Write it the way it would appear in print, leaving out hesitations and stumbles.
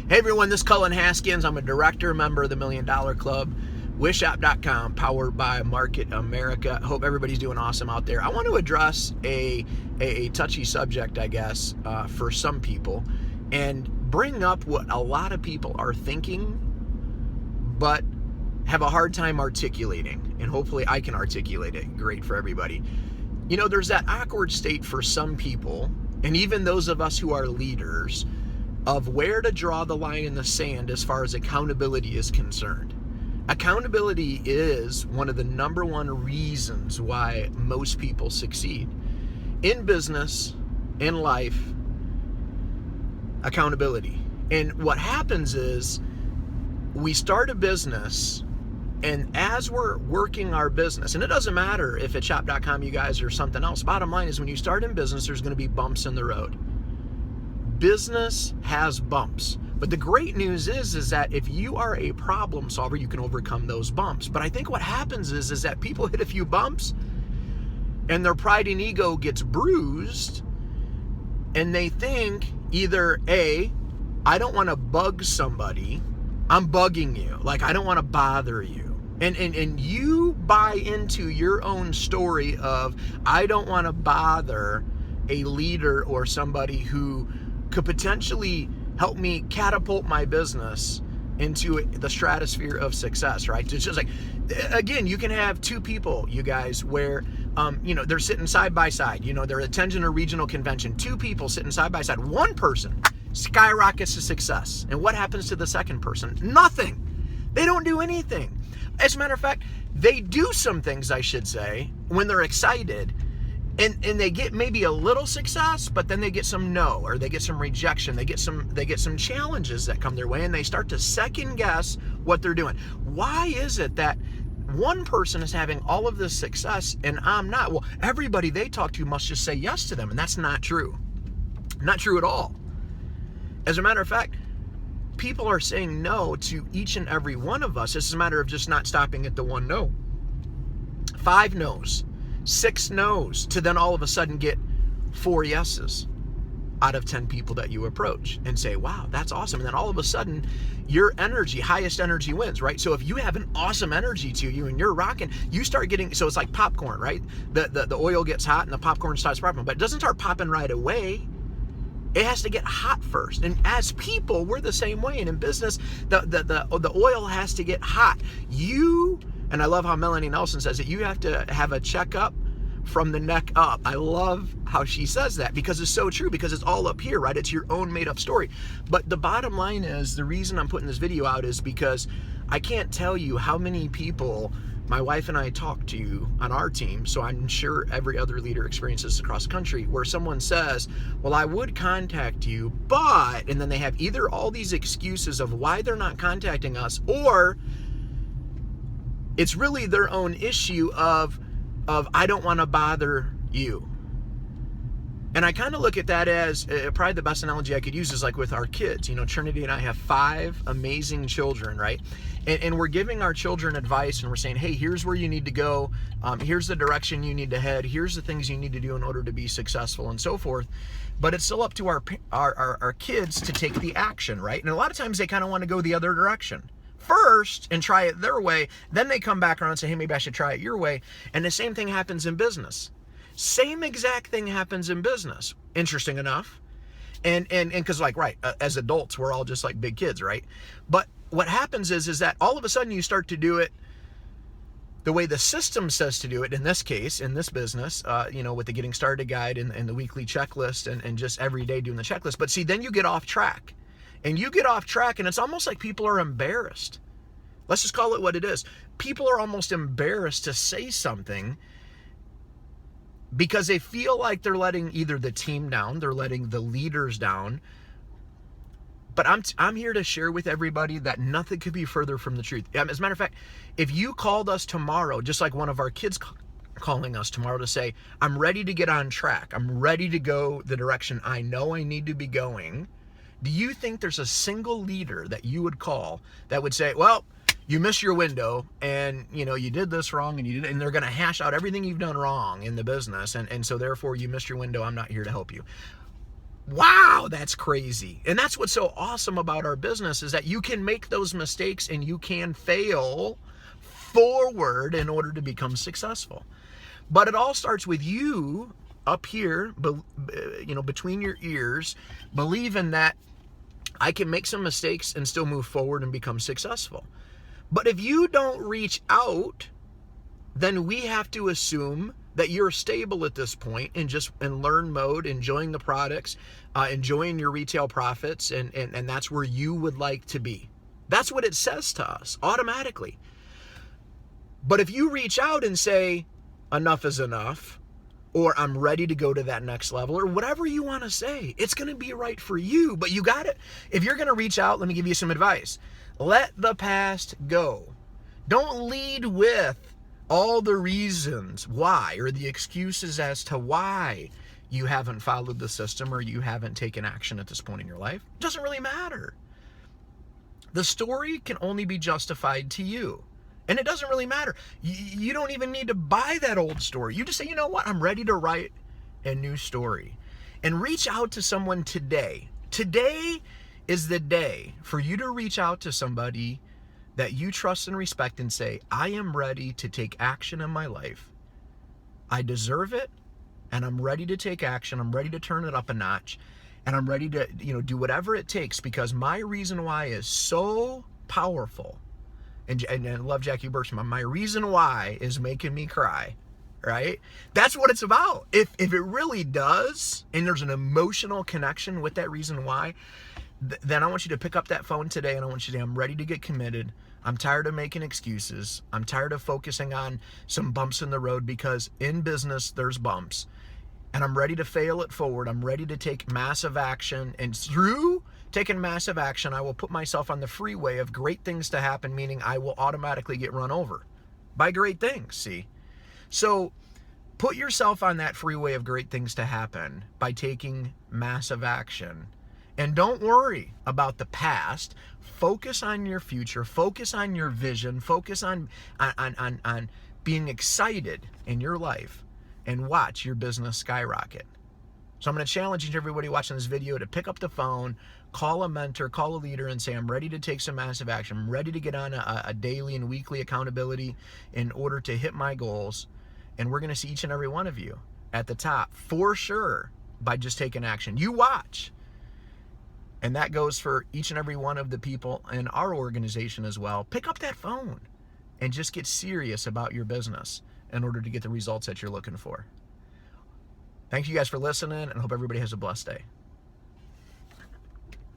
Hey everyone, this is Cullen Haskins. I'm a director, member of the $1 Million Club, wishapp.com, powered by Market America. Hope everybody's doing awesome out there. I want to address a touchy subject, I guess, for some people, and bring up what a lot of people are thinking, but have a hard time articulating. And hopefully I can articulate it great for everybody. You know, there's that awkward state for some people, and even those of us who are leaders, of where to draw the line in the sand as far as accountability is concerned. Accountability is one of the number one reasons why most people succeed. In business, in life, accountability. And what happens is we start a business, and as we're working our business, and it doesn't matter if it's shop.com, you guys, or something else, bottom line is when you start in business, there's going to be bumps in the road. Business has bumps, but the great news is that if you are a problem solver, you can overcome those bumps. But I think what happens is that people hit a few bumps and their pride and ego gets bruised, and they think either A, I don't want to bug somebody, I'm bugging you, like I don't want to bother you. And you buy into your own story of I don't want to bother a leader or somebody who could potentially help me catapult my business into the stratosphere of success, right? It's just like, again, you can have two people, you guys, where, they're sitting side by side, they're attending a regional convention, two people sitting side by side, one person skyrockets to success. And what happens to the second person? Nothing. They don't do anything. As a matter of fact, they do some things, I should say, when they're excited, and they get maybe a little success, but then they get some no, or they get some rejection, they get some challenges that come their way, and they start to second guess what they're doing. Why is it that one person is having all of this success and I'm not? Well, everybody they talk to must just say yes to them, and that's not true. Not true at all. As a matter of fact, people are saying no to each and every one of us. It's a matter of just not stopping at the one no. 5 no's. 6 no's, to then all of a sudden get 4 yeses out of 10 people that you approach and say, wow, that's awesome. And then all of a sudden your energy, highest energy wins, right? So if you have an awesome energy to you and you're rocking, you start getting, so it's like popcorn, right? The oil gets hot and the popcorn starts popping, but it doesn't start popping right away. It has to get hot first. And as people, we're the same way. And in business, the oil has to get hot. And I love how Melanie Nelson says it, you have to have a checkup from the neck up. I love how she says that, because it's so true, because it's all up here, right? It's your own made up story. But the bottom line is, the reason I'm putting this video out is because I can't tell you how many people my wife and I talk to on our team, so I'm sure every other leader experiences across the country, where someone says, well, I would contact you, but, and then they have either all these excuses of why they're not contacting us, or it's really their own issue of I don't want to bother you. And I kind of look at that as, probably the best analogy I could use is like with our kids. Trinity and I have 5 amazing children, right? And we're giving our children advice, and we're saying, hey, here's where you need to go. Here's the direction you need to head. Here's the things you need to do in order to be successful, and so forth. But it's still up to our kids to take the action, right? And a lot of times they kind of want to go the other direction first and try it their way. Then they come back around and say, hey, maybe I should try it your way. And the same thing happens in business. Same exact thing happens in business. Interesting enough. And because right, as adults, we're all just like big kids, right? But what happens is that all of a sudden you start to do it the way the system says to do it. In this case, in this business, with the Getting Started guide and the weekly checklist and just every day doing the checklist. But see, then you get off track. And you get off track, and it's almost like people are embarrassed. Let's just call it what it is. People are almost embarrassed to say something because they feel like they're letting either the team down, they're letting the leaders down. But I'm here to share with everybody that nothing could be further from the truth. As a matter of fact, if you called us tomorrow, just like one of our kids calling us tomorrow to say, I'm ready to get on track, I'm ready to go the direction I know I need to be going, do you think there's a single leader that you would call that would say, well, you missed your window, and you did this wrong, and they're going to hash out everything you've done wrong in the business, and so therefore you missed your window, I'm not here to help you? Wow, that's crazy. And that's what's so awesome about our business, is that you can make those mistakes and you can fail forward in order to become successful. But it all starts with you up here, between your ears, believing that I can make some mistakes and still move forward and become successful. But if you don't reach out, then we have to assume that you're stable at this point and just in learn mode, enjoying the products, enjoying your retail profits, and that's where you would like to be. That's what it says to us automatically. But if you reach out and say, enough is enough, or I'm ready to go to that next level, or whatever you want to say, it's going to be right for you. But you got it. If you're going to reach out, let me give you some advice. Let the past go. Don't lead with all the reasons why, or the excuses as to why you haven't followed the system or you haven't taken action at this point in your life. It doesn't really matter. The story can only be justified to you. And it doesn't really matter. You don't even need to buy that old story. You just say, you know what? I'm ready to write a new story. And reach out to someone today. Today is the day for you to reach out to somebody that you trust and respect and say, I am ready to take action in my life. I deserve it, and I'm ready to take action. I'm ready to turn it up a notch, and I'm ready to, do whatever it takes, because my reason why is so powerful. And I love Jackie Birchman. My reason why is making me cry, right? That's what it's about. If it really does, and there's an emotional connection with that reason why, then I want you to pick up that phone today, and I want you to say, I'm ready to get committed. I'm tired of making excuses. I'm tired of focusing on some bumps in the road, because in business, there's bumps. And I'm ready to fail it forward. I'm ready to take massive action. And through taking massive action, I will put myself on the freeway of great things to happen, meaning I will automatically get run over by great things, see? So put yourself on that freeway of great things to happen by taking massive action. And don't worry about the past. Focus on your future. Focus on your vision. Focus on being excited in your life, and watch your business skyrocket. So I'm going to challenge everybody watching this video to pick up the phone, call a mentor, call a leader, and say, I'm ready to take some massive action. I'm ready to get on a daily and weekly accountability in order to hit my goals. And we're going to see each and every one of you at the top for sure by just taking action. You watch. And that goes for each and every one of the people in our organization as well. Pick up that phone and just get serious about your business in order to get the results that you're looking for. Thank you guys for listening, and I hope everybody has a blessed day.